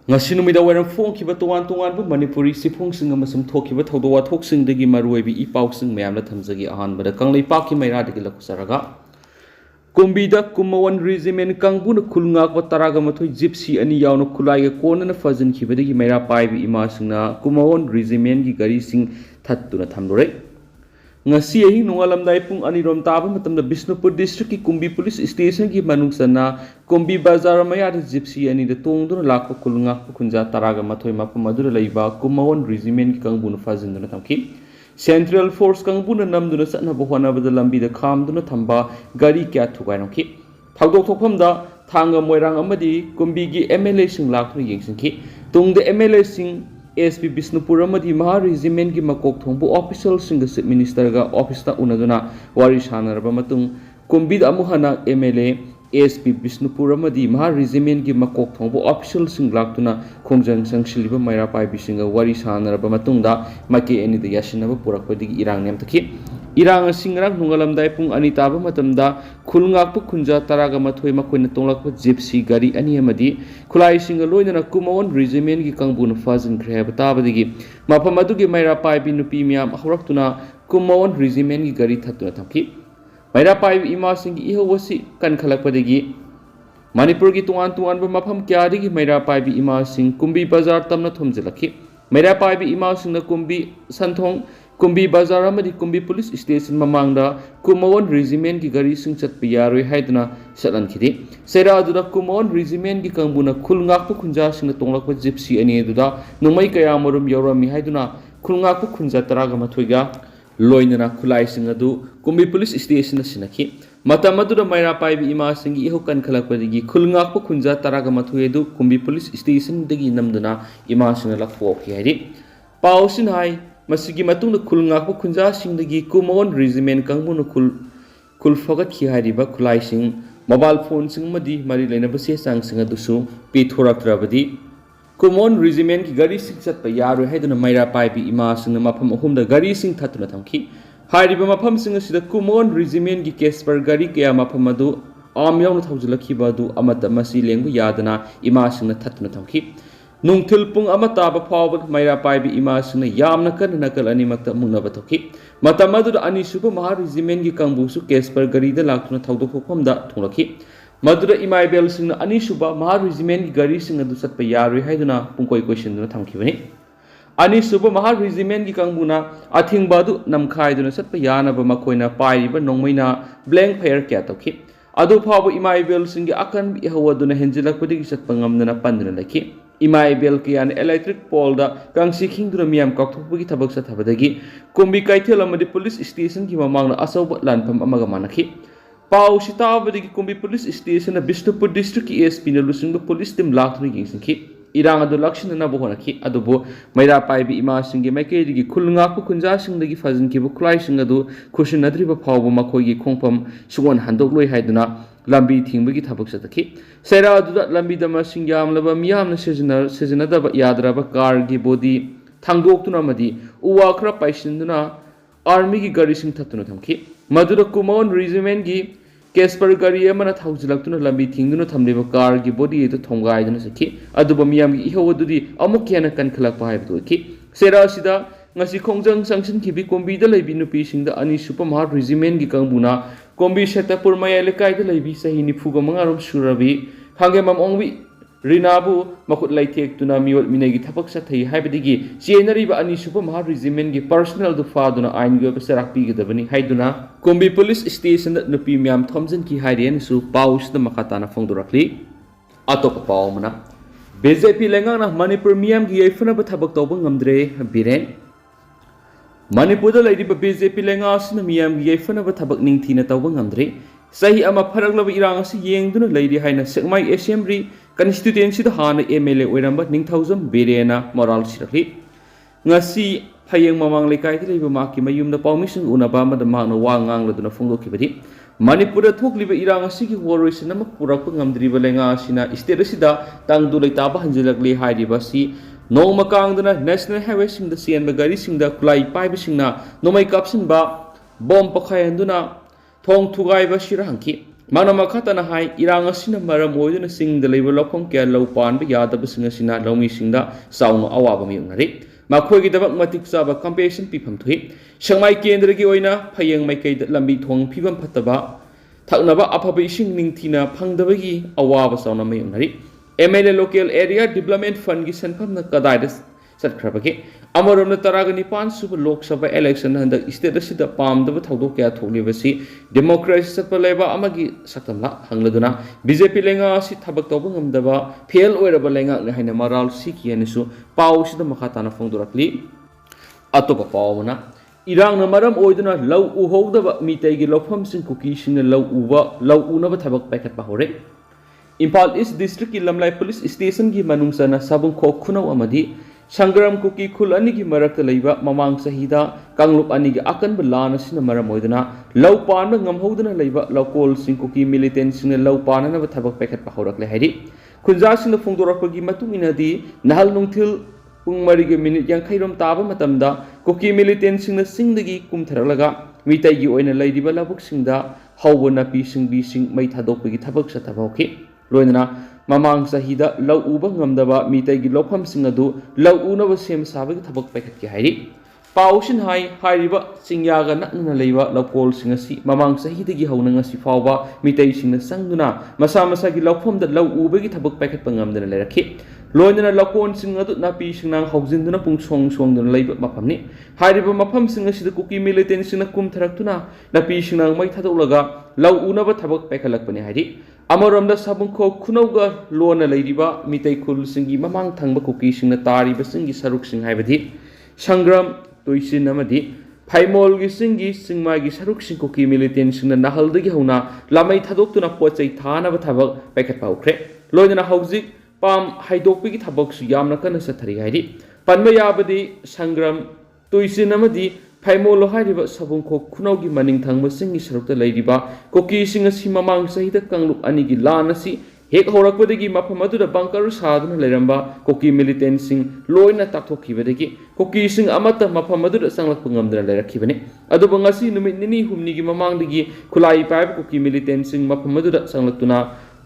ngasi numida waram phongkiba towan manipuri sifungsing amasum thokiba thodo wathoksing dagi maruibi ipausing mayamna thamjagi ahanbada kanglei paki maira dagi lakusaraga kumbida kumawan regiment kangbuna khulngak wa taraga mathoi gypsy ani yauna khulai konana fajin khibadagi maira paibi imasingna kumawan regiment gi gari sing thattuna thamlore ngasi ahi nongalamdai pung anirom taba matamda Bishnupur district ki Kumbi police station ki manungsana Kumbi bazar maya da gypsy ani da tongduna lakpa kulngak khunja taraga mathoi mapam madura laiba kumawan regiment ki kangbuna fajinduna thamki Central Force kangbuna namduna satna bohana bada lambi da khamduna thamba gari kya thugainokhi thagdok thokphamda thanga moirang amadi Kumbi gi MLA sing lakna yengsingki tungda MLA sing SP Bishnupur amadi Maha Regiment ki makok thongbu official sing Chief Minister ga office ta unaduna wari sanaraba matung Kumbi da amuhana MLA SP Bishnupur amadi Maha Regiment ki makok thongbu official sing laktuna khongjang sangshiliba maira pai bisinga wari sanaraba matung da make ani da yasinaba purakpadi irang nem takhi irang singrang nungalamdai pung ani taba matamda khulngakpu khunja taraga mathoi makoina tonglakpa gypsy gari ani amadi khulai singa loinana kumawan regiment ki kangbuna fajin khre tabadigi mafam adugi maira paibi nupi miyam houraktuna kumawan regiment ki gari thattuna thamki maira paibi ima singi ihowasi kan khalakpadagi Manipur ki tuan ba mafam kyadigi maira paibi ima sing Kumbi bazar tamna thomjalakhi maira paibi ima singna Kumbi santhong Kumbi bazar amadi Kumbi police station mamangda kumawan regiment ki gari sing chatpa yaroi haiduna satlankhidi sera aduda kumawan regiment ki kangbuna khulngakpu khunja singna tonglakpa gypsy ani aduda numai kaya marum yorami haiduna khulngakpu khunja taraga mathoiga loinana khulai sing adu Kumbi police station sinakhi matam aduda maira paibi ima singi iho kan khalakpadigi khulngakpu khunja taraga mathoi adu Kumbi police station dagi namduna ima singna lakpokhi haidi pausin hai masigi matungda khulngakpa khunja singdagi kumawan regiment kangbuna khul fagat khi hariba khulai sing mobile phone sing madi mari lainaba se sang sing adusu pi thoraktrabadi kumawan regiment ki gari sing chatpa yaroi haiduna maira paibi ima sing mafam ahumda gari sing thatuna thamki hariba mafam sing asida kumawan regiment ki kesper gari kaya mafam adu am yauna thawjulakhiba adu amata masi lengbu yadana ima sing thatuna thamki Nungthil pung amataba fawba maira paibi ima singna yamna kan nakal ani makta mungnaba thoki matamadu ani suba Maha Regiment gi kangbusu kesper gari da laktuna thawdok phokpamda thunglakhi madura imaibel singna ani suba Maha Regiment gi gari singa du satpa yaroi haiduna pungkoi question duna thamkhibani ani suba Maha Regiment gi kangbuna athingba du namkhaiduna satpa yanaba makoina paiba nongmaina blank fire kya tokhi adu fawba imaibel singi akan bi hawaduna henjilakpadi gi satpa ngamdana panduna lakhi Imaibel kiyan electric pole da kangsi khingduna miyam kakthokpagi thabak sa thabadagi Kumbi kaithel amadi police station ki mamangna asawba lanpham amaga manakhi pau sitabadagi Kumbi police station na Bishnupur district ki SP na lusingba police team laktuna yingsingki irang adu lakshina na bohonakhi adubo maira paibi ima singi maikeidigi khulngakpu khunja singdagi fajinkibu khulai sing adu khushinadriba phawba makhoigi khongpham sugon handokloi haiduna lambi thingbagi thabak satakhi sera aduda lambi dama singyam laba miyamna sijinadaba yadraba car gi body thangdoktuna madi uwa khra paisinduna army gi gari sing thatuna thamki madura kumawan regiment gi kesper gari amana thawjilaktuna lambi thingduna thamleba car gi body edu thongaiduna sakhi aduba miyam gi ihowdudi amuk yana kan khalakpa haibdu ki sera sida ngasi khongjang sangsin khibi Kumbi da leibi nupi singda ani super Maha Regiment gi kangbuna Kumbi Setapur maya lekai da leibi sahi nifuga mangarom surabi hange mam ongbi rinabu makut laitek tuna miwal minagi thapak sa thai haibadigi chenariba ani super Maha Regiment gi personal du faduna ain gi besarak pi gedabani haiduna Kumbi police station da nupi myam thomjin ki hairian su paus da makata na phongdorakli atop paumana BJP lengang na Manipur miyam gi yaifuna ba thabak tawba ngamdre biren Manipur da laidiba BJP lenga asina miyam gi yaifuna ba thabak ningthina tawba ngamdre sahi ama pharaklaba irang asi yengduna laidi haina Sekmai Assembly constituency da hana MLA oiramba ningthaujam berena moral sirakli ngasi phayeng mamang lekai da leiba maki mayumda permission unaba ma da magna wa ngangladuna phongdokhibadi Manipur da thokliba irang asi gi woroisina ma purakpa ngamdriba lenga asina state asida tangdu leitaba hanjilakli hairiba si Nong makangdana national highway sing da sian gari sing da kulai paiba sing na nomai kapsin ba bom pakhayan duna thong thugai ba shirangki ꯃꯥꯅ ꯃꯈꯥ ꯇꯥꯅ ꯍꯥꯏ ꯏꯔꯥꯡ ꯑꯁꯤꯅ ꯃꯔꯝ ꯑꯣꯏꯗꯨꯅ ꯆꯤꯡꯗ ꯂꯩꯕ ꯂꯧꯐꯝ ꯀꯌꯥ ꯂꯧ ꯄꯥꯟꯕ ꯌꯥꯗꯕꯁꯤꯡ ꯑꯁꯤꯅ ꯂꯧꯃꯤꯁꯤꯡꯗ ꯆꯥꯎꯅ ꯑꯋꯥꯕ ꯃꯥꯌꯣꯛꯅꯔꯤ ꯃꯈꯣꯏꯒꯤꯗꯃꯛ ꯃꯇꯤꯛ ꯆꯥꯕ ꯀꯝꯄꯦꯟꯁꯦꯁꯟ ꯄꯤꯐꯝ ꯊꯣꯛꯏ ꯁꯦꯛꯃꯥꯏ ꯀꯦꯟꯗ꯭ꯔꯒꯤ ꯑꯣꯏꯅ ꯐꯌꯦꯡ ꯃꯥꯏꯀꯩꯗ ꯂꯝꯕꯤ ꯊꯣꯡ ꯐꯤꯕꯝ ꯐꯠꯇꯕ ꯊꯛꯅꯕ ꯑꯐꯕ ꯏꯁꯤꯡ ꯅꯤꯡꯊꯤꯅ ꯐꯪꯗꯕꯒꯤ ꯑꯋꯥꯕ ꯆꯥꯎꯅ ꯃꯥꯌꯣꯛꯅꯔꯤ MLA Local Area Development Fund gi senfamna kadaida satkrabage amaromna 19 suba Lok Sabha election handak state asida pamdaba thodok kya thoglibasi democracy satpa leba amagi saktamla hangladuna BJP lenga si thabak tawba ngamdaba fail oiraba lenga haina maral sikianisu paw sida makhatana phongdorakli atopa pawna irang na maram oiduna law uhowdaba mitay gi lofam sing kuki sing law unaba thabak paikat pa hore Impal East District ki Lamlai Police Station ki manungsana sabung khok khunau amadi Sangram Kuki khul ani ki marakta leiba mamang sahida Kanglup ani ki akanba lan asina maram oiduna law panna ngamhoduna leiba lokol sing kuki militant sing law panana ba thabak paikat pa horakle hairi khunja sing phungdorakpa gi matung inadi nahal nungthil pung mari ge minute yang khairom taba matamda kuki militant sing na singdagi kumtharalaga mitai gi oina leidiba labuk singda hawna pi sing bi sing mai thadok gi thabak sa thabauki loinana mamang sahida law uba ngamdaba mitai gi lofam singadu law unaba sem sabagi thabak paikat ki hairi pausin hai hairiba singya ga nakna leiba lokol singasi mamang sahida gi hauna ngasi fawba mitai singna sangduna masa masa gi lofam da law uba gi thabak paikat pangamdana lerakhi loinana lokon singadu napi singnang haujinduna pung song duna leiba mapamni hairiba mapam singasi da kuki militant singna kum tharaktuna napi singnang mai thadolaga law unaba thabak paikalakpani hairi Amaramda sabungko kunauga lona leiriba mitai khul singi mamang thangba kuki singna tariba singi saruk sing haibadi sangram toisin amadi phaimol gi singi singmai gi saruk sing kuki militant singna nahaldagi hauna lamai thadoktuna pochai thana ba thabak paikat paukre loinana haujik pam haidokpi gi thabak su yamna kana sathari hairi panma yabadi sangram toisin amadi Phaimolo hairiba sabungko khunaugi maning thangba singi sarukta leiriba koki singa si mamang sahida kanglup ani gi lan asi hek horakpadagi mafam aduda bankaru saduna leramba koki militant sing loina takthokibadagi koki sing amata mafam aduda sanglakpa ngamdana lerakhibani aduba ngasi numit nini humni gi mamangdagi khulai paib koki militant sing mafam aduda sanglaktuna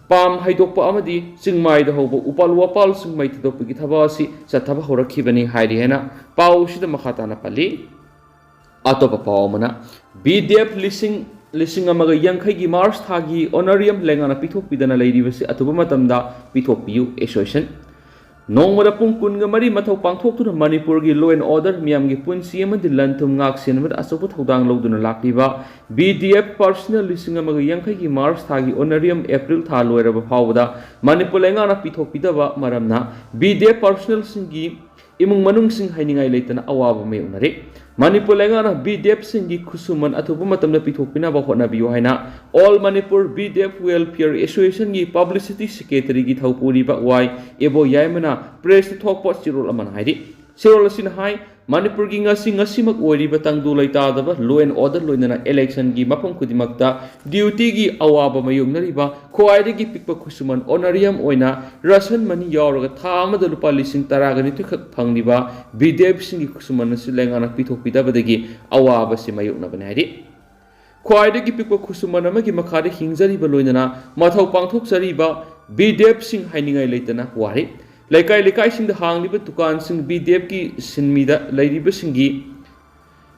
pam haidokpa amadi singmai da hobo upal wapal singmai thadokpagi thabasi sathaba horakhibani hairi hena pau sida makhatana pali Atopa pawmana BDF lising amaga yankai gi Mars thagi honorarium lengana pithok pidana leiribasi atuba matamda pithok piu association nongmada pung kunga mari mathau pangthok tuna Manipur gi law and order miyam gi punsi amadi lantum ngak senmada asopa thodang loduna lakliba BDF personal lising amaga yankai gi Mars thagi honorarium April tha loiraba phawda Manipur lengana pithok pidaba maramna BDF personal singi imung manung sing hainingai leitana awaba me unare Manipur lengana BDF singi khusuman atuba matamna pithokpina ba hotna biyo haina All Manipur BDF Welfare Association gi Publicity Secretary gi thaupuri ba wai ebo yaimana press thokpo chirol aman hairi sirol asin hai Manipur gi ngasi mak ori ba tangdu laita daba law and order loinana election gi mafam kudimakta duty gi awaba mayungnari ba khoaide gi pikpa khusuman honorarium oina ration money yauraga thama da lupa lising taragani tukhak phangni ba BDF singi khusuman silengana pithok pidabadagi awaba se mayukna bani hairi khoaide gi pikpa khusuman amagi makhade hingjari ba loinana mathau pangthok jari ba BDF sing hainingai leitana wari Laikai sing the hang liba tukan sing BDF ki sinmida lairiba singi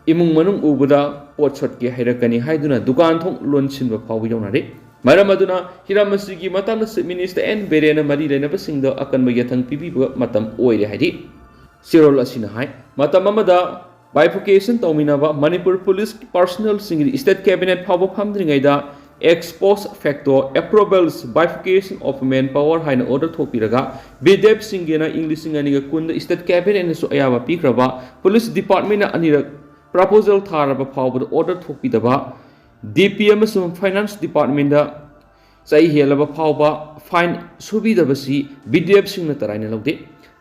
imung manung ubuda potshot ki hairakani haiduna dukan thong lon sinba phawu yawnare maramaduna hiramasi gi matana minister N Berani mari lenaba singda akanba yathang pibiba matam oire haidi sirol asina hai matam amada bifurcation tawminaba Manipur police personnel singi state cabinet phawu phamdringaida ex post facto approvals bifurcation of manpower haina order thopiraga BDF singena English singaniga kunda state cabinet so ayaba pikraba police department na anirak proposal tharaba phawbada order thopidaba DPM sum finance department da sai helaba phawba fine subidabasi BDF singna taraina lawde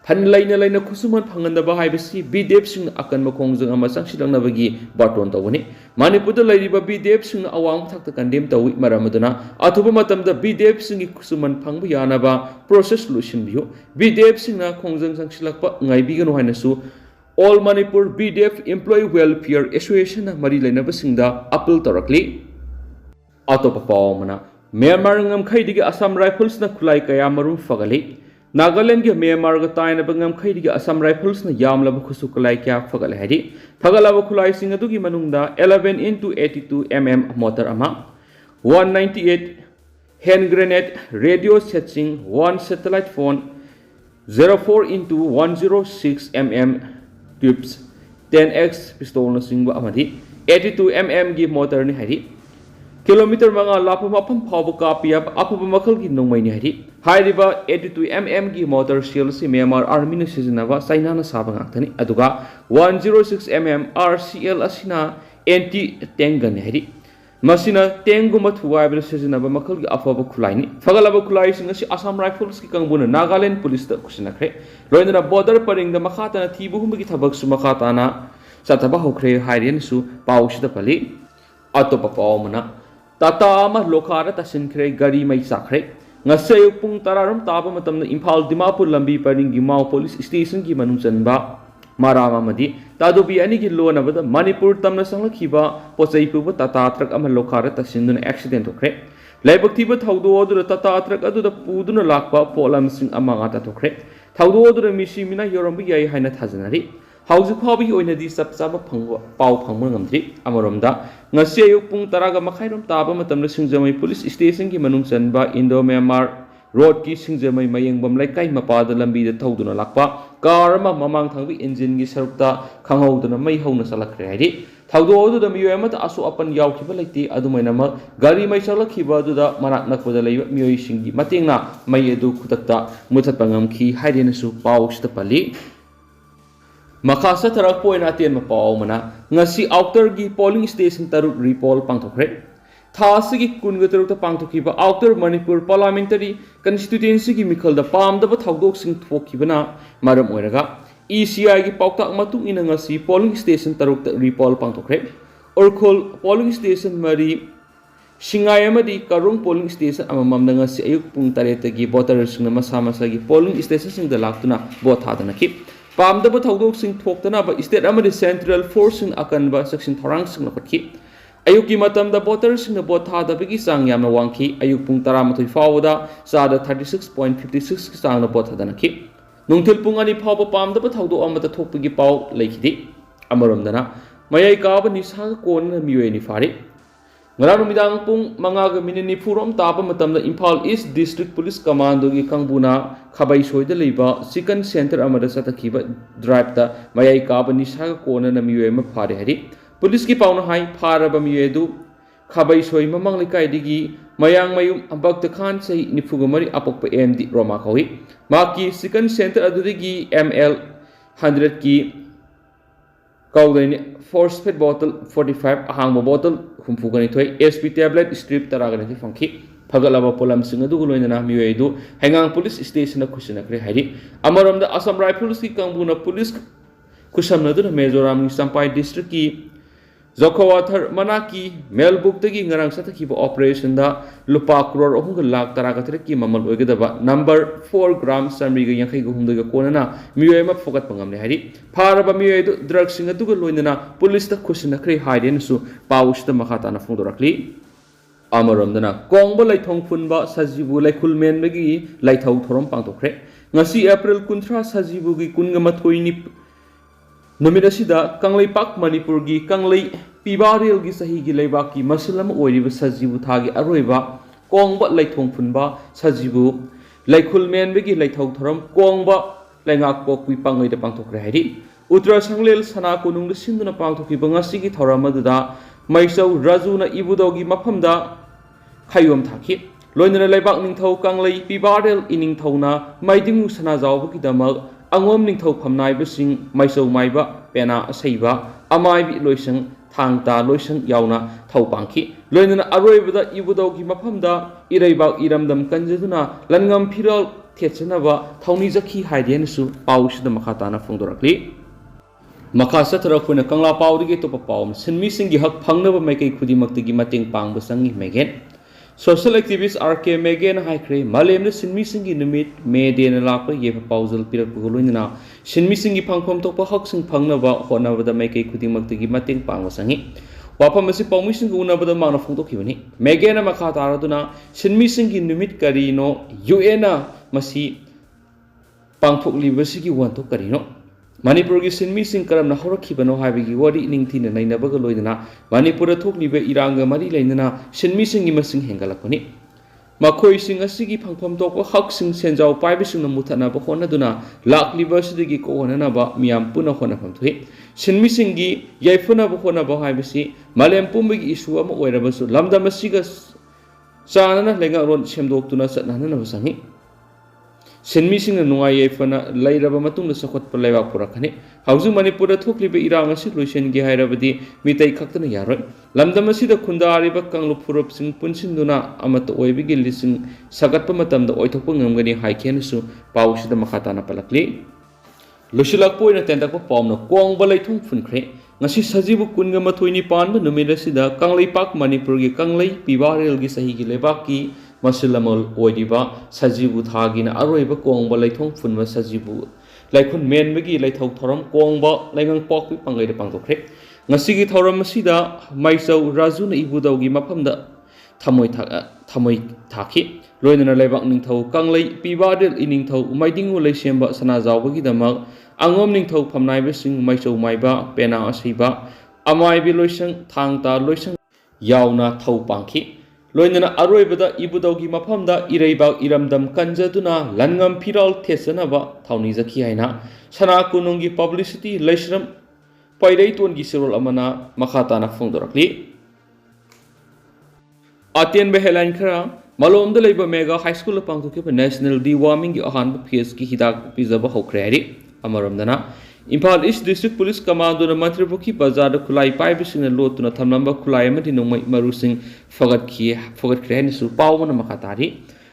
than laina khusuman phangandaba haibasi BDF sing akan makhongjang ama sangsilangnabagi baton tawani Manipur da lairiba BDF sing awang thakta kandem tawi maramaduna athuba matamda BDF sing khusuman phangbu yanaba process solution biyo BDF sing na khongjang sangsilakpa ngaibiganu hainasu All Manipur BDF Employee Welfare Association na mari lainaba singda appeal tarakli atopa pawmana Myanmar ngamkhaidigi Assam Rifles na khulai kaya marum fagali Nagaland gi Myanmar ga taina ngamkhaidigi Assam Rifles na yamlaba khusu khulai kya fagali hadi fagalaba khulai sing adugi manungda 11 into 82 mm motor ama 198 hand grenade radio setting 1 satellite phone 04 into 106 mm tubes 10x pistol na singba amadi 82 mm gi motor ni hadi kilometer manga lapa mapam phabu kapiab apu makal gi nongmai ni hadi hairiba 82 mm gi motor shield si Myanmar Army na sijinanaba China na saba ngaktani aduga 106 mm RCL asina anti tank gun hadi masina tenguma thuwai sijinanaba makal gi afaba khulai ni fagalaba khulai sing asi Assam Rifles ki kangbuna Nagaland police ta kusina khre loindana border paring da makhata na thibu hum gi thabak su makhata na sataba hokre hairian su paushida pali atopa pawmana Tata ama lokara tasin kre gari mai sakre ngasay pung tararam taba matam na Imphal Dimapur lambi paring gi Mau police station gi manung chanba marama madi tadubi ani gi lo na bada Manipur tamna sanglakhiba pochai pu tata truck ama lokara tasin dun accident okre laibak thiba thaudo odu tata truck adu da puduna lakpa polam sing ama ngata tokre thaudo odu misi mina yorambi yai haina thajanari Hauju Hobby or the Sapsaba Pau Pangmangam Amoromda, Naseo Pung Taraga Makairum Taba Matam Singzamai police station Gimanung ba Indo Myanmar Road Ki Singzamai Mayang Bam like Mapa the Lambi the Toduna Lakpa, Garama Mamang Tangi engine Gisarta, Kangoduna May Hona Salakreadi, Taudo the Muamat Aso upon Yaukibaliti Adumanama, Gari May Salakiba to the Maratnak for the Mui Shingi Matina, Mayedu Kutata, Mutapangam Ki, Hidinasu, Pau Stapali. Makasa tarak po natin mapaw mana ngasi outer gi polling station taruk repol pangtokre thasigi kunga taruk ta pangtokiba outer Manipur parliamentary constituency gi mikhal da pam da thawdok sing thokibana maram oiraga ECI gi pautak matung ina ngasi polling station taruk ta repol pangtokre orkhol polling station mari Singai amadi karung polling station amamam da ngasi ayuk pung tareta gi voters na masa gi polling station sing da laktuna bot hadana ki Pamdaba Tawdok sing Toktanaba state amadi central force in Akanba section Torang sing Lakaki. Ayuki matam the voters in the Botha the Bigi Sang Yamawanki, Ayupung Taramatu Fawda, Sada 36.56 Sang the Botha Danaki. Nungtil Pungani Papa Pamdaba Tawdo Amata Tokpigi Pau Lakidi, Amaramdana, Maya Gaba Nisha Kon Mueni Fari. Ngaramidang Pung Mangaga Minini Purom Tapa Matam the Imphal East District Police Command gi Kangbuna Khabai Soida Liba Second Center Amada Satakiba Drive the Mayai Kaba Nisha Kona na Muema Pari Hari Police ki Pauna Hai Paraba Muedu Khabai Soi Mamang Likai Digi Mayang Mayum Ambak the Khan say Nifugamari Apok MD Roma Kawi Maki Second Center Adudigi ML 100 ki Kaudani force fed bottle 45 Ahangma bottle Humfugani toy SP tablet strip Taragani funky Pagalaba Polam Singadu in Muedu Hangang police station of Kusinakre Hari Amaram the Assam Rifles ki Kambuna police Kusamadu Mezoram Sampai district ki Zokawathar Manaki Melbook the Gingarang Satakiba operation da Lupa Kror Ohunga Lak Taragatriki Mamal Ugadaba number 4 grams Samiga Yankai Gunda Konana Muema Fogat Pangam Hari Paraba Muedu drugs in a Dugal Luinana police the Kusinakre hiding so Paush the Makatana Fundurakli Amaramdana Kongba Laitong Funba Sajibu Laikul Men Magi Laitau Torom Pantokre Nasi April Kuntra Sajibugi Kungamatoi Nominasida Kanglai Pak Manipur gi Kanglai Pibaril gi Sahi gi Laibaki Masilam Oiriba Sajibu Thagi Aroiba Kongba Laithong Funba Sajibu Laikul Men Begi Laithau Thoram Kongba Laingak Pokwi Pangai de Pangtokre Hari Utra Sanglel Sana Kunung de Sinduna Pangtoki Bangasi gi Thoramadada Maisau Rajuna Ibudogi Mapamda Khayom Thaki Loinana Laibak Ningthau Kanglai Pibaril Ining Thauna Maidimu Sana Zawbu Damal Angom Ningthau Phamnai Basing Maisau Maiba Pena Saiba Amai Loisang Thangta Loisang Yauna Thau Pangki Loinana Aroibada Ibudogi Mapamda Iraibak Iramdam Kanjaduna Langam Piral Tetsanaba Thauni Zaki Haidiansu Paush the Makatana Fundurakli Makasa Tarakuna Kangla Paudi to Papam Sinmi Singi Hak Pangnava Make Kudimakti Mating Pang Basangi Megan Social activists RK Megan Haikre, Malem the Sinmisingi Numit, May Dana Lapa, Yeva Pausal Pirapulina, Sinmisingi Pangpom Topa Hawks and Pangnava, Honava the Make Kudimak to Gimating Pangasangi. ꯋꯥꯐꯝ ꯑꯁꯤ ꯄꯥꯎꯃꯤꯁꯤꯡꯒ ꯎꯅꯕꯗ ꯃꯍꯥꯛꯅ ꯐꯣꯡꯗꯣꯛꯈꯤꯕꯅꯤ꯫ ꯃꯦꯒꯦꯅ ꯃꯈꯥ ꯇꯥꯔꯗꯨꯅ ꯁꯤꯟꯃꯤꯁꯤꯡꯒꯤ ꯅꯨꯃꯤꯠ ꯀꯔꯤꯅꯣ, ꯌꯨꯑꯦꯟꯅ ꯃꯁꯤ ꯄꯥꯡꯊꯣꯛꯂꯤꯕꯁꯤꯒꯤ ꯋꯥꯟꯊꯣꯛ ꯀꯔꯤꯅꯣ, ꯃꯅꯤꯄꯨꯔꯒꯤ ꯁꯤꯟꯃꯤꯁꯤꯡ ꯀꯔꯝꯅ ꯍꯧꯔꯛꯈꯤꯕꯅꯣ ꯍꯥꯏꯕꯒꯤ ꯋꯥꯔꯤ ꯅꯤꯡꯊꯤꯅ ꯅꯩꯅꯕꯒ ꯂꯣꯏꯅꯅ ꯃꯅꯤꯄꯨꯔꯗ ꯊꯣꯛꯂꯤꯕ ꯏꯔꯥꯡꯒ ꯃꯔꯤ ꯂꯩꯅꯅ ꯁꯤꯟꯃꯤꯁꯤꯡꯒꯤ ꯃꯁꯤꯡ ꯍꯦꯟꯒꯠꯂꯛꯄꯅꯤ꯫ ꯃꯈꯣꯏꯁꯤꯡ ꯑꯁꯤꯒꯤ ꯐꯪꯐꯝ ꯊꯣꯛꯄ ꯍꯛꯁꯤꯡ ꯁꯦꯟꯖꯥꯎ ꯄꯥꯏꯕꯁꯤꯡꯅ ꯃꯨꯠꯊꯠꯅꯕ ꯍꯣꯠꯅꯗꯨꯅ ꯂꯥꯛꯂꯤꯕ ꯑꯁꯤꯗꯒꯤ ꯀꯣꯛꯍꯟꯅꯅꯕ ꯃꯤꯌꯥꯝ ꯄꯨꯟꯅ ꯍꯣꯠꯅꯐꯝ ꯊꯣꯛꯏ꯫ ꯁꯤꯟꯃꯤꯁꯤꯡꯒꯤ ꯌꯥꯏꯐꯅꯕ ꯍꯣꯠꯅꯕ ꯍꯥꯏꯕꯁꯤ ꯃꯥꯂꯦꯝ ꯄꯨꯝꯕꯒꯤ ꯏꯁꯨ ꯑꯃ ꯑꯣꯏꯔꯕꯁꯨ ꯂꯝꯗꯝ ꯑꯁꯤꯒ ꯆꯥꯟꯅꯅ ꯂꯩꯉꯥꯛꯂꯣꯟ ꯁꯦꯝꯗꯣꯛꯇꯨꯅ ꯆꯠꯅꯍꯟꯅꯕ ꯆꯪꯏ꯫ ꯁꯤꯟꯃꯤꯁꯤꯡꯅ ꯅꯨꯡꯉꯥꯏ ꯌꯥꯏꯐꯅ ꯂꯩꯔꯕ ꯃꯇꯨꯡꯗ ꯆꯥꯎꯈꯠꯄ ꯂꯩꯕꯥꯛ ꯄꯨꯔꯛꯀꯅꯤ꯫ ꯍꯧꯖꯤꯛ ꯃꯅꯤꯄꯨꯔꯗ ꯊꯣꯛꯂꯤꯕ ꯏꯔꯥꯡ ꯑꯁꯤ ꯂꯣꯏꯁꯤꯟꯒꯦ ꯍꯥꯏꯔꯕꯗꯤ ꯃꯤꯇꯩ ꯈꯛꯇꯅ ꯌꯥꯔꯣꯏ꯫ ꯂꯝꯗꯝ ꯑꯁꯤꯗ ꯈꯨꯟꯗꯥꯔꯤꯕ ꯀꯥꯡꯂꯨꯞ ꯐꯨꯔꯨꯞꯁꯤꯡ ꯄꯨꯟꯁꯤꯟꯗꯨꯅ ꯑꯃꯠꯇ ꯑꯣꯏꯕꯒꯤ ꯂꯤꯆꯤꯡ ꯁꯥꯒꯠꯄ ꯃꯇꯝꯗ ꯑꯣꯏꯊꯣꯛꯄ ꯉꯝꯒꯅꯤ ꯍꯥꯏꯈꯤꯅꯁꯨ ꯄꯥꯎꯁꯤꯗ ꯃꯈꯥ ꯇꯥꯅ ꯄꯜꯂꯛꯂꯤ꯫ ꯂꯣꯏꯁꯤꯜꯂꯛꯄ ꯑꯣꯏꯅ ꯇꯦꯟꯇꯛꯄ ꯄꯥꯎꯅ ꯀꯣꯡꯕ ꯂꯩꯊꯨꯡ ꯐꯨꯟꯈ꯭ꯔꯦ꯫ ꯉꯁꯤ ꯁꯖꯤꯕꯨ 22 ꯄꯥꯟꯕ ꯅꯨꯃꯤꯠ ꯑꯁꯤꯗ ꯀꯪꯂꯩꯄꯥꯛ ꯃꯅꯤꯄꯨꯔꯒꯤ ꯀꯪꯂꯩ ꯄꯤꯕꯥꯔꯦꯜꯒꯤ ꯆꯍꯤꯒꯤ ꯂꯩꯕꯥꯛꯀꯤ ꯃꯁꯤꯜ ꯑꯃ ꯑꯣꯏꯔꯤꯕ ꯁꯖꯤꯕꯨ ꯊꯥꯒꯤꯅ ꯑꯔꯣꯏꯕ ꯀꯣꯡꯕ ꯂꯩꯊꯣꯡ ꯐꯨꯟꯕ ꯁꯖꯤꯕꯨ ꯂꯩꯈꯨꯟ ꯃꯦꯟꯕꯒꯤ ꯂꯩꯊꯧ ꯊꯧꯔꯝ ꯀꯣꯡꯕ ꯂꯩꯉꯪꯄꯣꯛꯄꯤ ꯄꯥꯡꯒꯩꯗ ꯄꯥꯡꯊꯣꯛꯈ꯭ꯔꯦ꯫ ꯉꯁꯤꯒꯤ ꯊꯧꯔꯝ ꯑꯁꯤꯗ ꯃꯥꯏꯆꯧ ꯔꯥꯖꯨꯅ ꯏꯕꯨꯙꯧꯒꯤ ꯃꯐꯝꯗ ꯊꯃꯣꯏ ꯊꯥꯈꯤ꯫ ꯂꯣꯏꯅꯅ ꯂꯩꯕꯥꯛ ꯅꯤꯡꯊꯧ ꯀꯪꯂꯩ ꯄꯤꯕꯥꯔꯦꯜ ꯏꯅꯤꯡꯊꯧ ꯃꯥꯏꯗꯤꯡꯉꯨ ꯂꯩꯁꯦꯝꯕ ꯁꯅꯥꯖꯥꯎꯕꯒꯤꯗꯃꯛ ꯑꯉꯣꯝ ꯅꯤꯡꯊꯧ ꯐꯝꯅꯥꯏꯕꯁꯤꯡ ꯃꯥꯏꯆꯧ ꯃꯥꯏꯕ, ꯄꯦꯅꯥ ꯑꯁꯩꯕ, ꯑꯃꯥꯏꯕꯤ ꯂꯣꯏꯁꯪ, ꯊꯥꯡꯇꯥ ꯂꯣꯏꯁꯪ ꯌꯥꯎꯅ ꯊꯧ ꯄꯥꯡꯈꯤ꯫ ꯂꯣꯏꯅꯅ ꯑꯔꯣꯏꯕꯗ ꯏꯕꯨꯙꯧꯒꯤ ꯃꯐꯝꯗ ꯏꯔꯩꯕꯥꯛ ꯏꯔꯝꯗꯝ ꯀꯟꯖꯗꯨꯅ ꯂꯟꯉꯝ ꯐꯤꯔꯥꯜ ꯊꯦꯠꯆꯅꯕ ꯊꯧꯅꯤꯖꯈꯤ ꯍꯥꯏꯅ ꯁꯅꯥ ꯀꯣꯅꯨꯡꯒꯤ ꯄꯕ꯭ꯂꯤꯁꯤꯇꯤ ꯂꯩꯁ꯭ꯔꯝ ꯄꯩꯔꯩꯇꯣꯟꯒꯤ ꯆꯦꯔꯣꯜ ꯑꯃꯅ ꯃꯈꯥ ꯇꯥꯅ ꯐꯣꯡꯗꯣꯔꯛꯂꯤ꯫ ꯑꯇꯦꯟꯕ ꯍꯦꯗꯂꯥꯏꯟ ꯈꯔ ꯃꯂꯣꯝꯗ ꯂꯩꯕ ꯃꯦꯒꯥ ꯍꯥꯏꯁ꯭ꯀꯨꯜꯗ ꯄꯥꯡꯊꯣꯛꯈꯤꯕ ꯅꯦꯁꯅꯦꯜ ꯗꯤꯋꯥꯔꯃꯤꯡꯒꯤ ꯑꯍꯥꯟꯕ ꯐꯦꯖꯀꯤ ꯍꯤꯗꯥꯛ ꯄꯤꯖꯕ ꯍꯧꯈ꯭ꯔꯦ ꯍꯥꯏꯔꯤ꯫ ꯑꯃꯔꯣꯝꯗꯅ ꯏꯝꯐꯥꯜ ꯏꯁ ꯗꯤꯁꯇ꯭ꯔꯤꯛ ꯄꯨꯂꯤꯁ ꯀꯃꯥꯟꯗꯣꯅ ꯃꯟꯇ꯭ꯔꯤꯄꯨꯈ꯭ꯔꯤ ꯕꯖꯥꯔꯗ ꯈꯨꯠꯂꯥꯏ ꯄꯥꯏꯕꯁꯤꯡꯅ ꯂꯣꯠꯇꯨꯅ ꯊꯝꯂꯝꯕ ꯈꯨꯠꯂꯥꯏ ꯑꯃꯗꯤ ꯅꯣꯡꯃꯩ ꯃꯔꯨꯁꯤꯡ ꯐꯒꯠꯈ꯭ꯔꯦ ꯍꯥꯏꯅꯁꯨ ꯄꯥꯎ ꯑꯃꯅ ꯃꯈꯥ ꯇꯥꯔꯤ꯫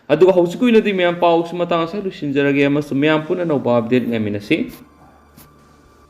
ꯑꯗꯨꯒ ꯍꯧꯖꯤꯛꯀꯤ ꯑꯣꯏꯅꯗꯤ ꯃꯌꯥꯝ ꯄꯥꯎꯁꯤ ꯃꯇꯥꯡ ꯑꯁꯤꯗ ꯂꯣꯏꯁꯤꯟꯖꯔꯒꯦ ꯑꯃꯁꯨꯡ ꯃꯌꯥꯝ ꯄꯨꯟꯅ ꯑꯅꯧꯕ ꯑꯞꯗꯦꯠ ꯉꯥꯏꯃꯤꯟꯅꯁꯤ꯫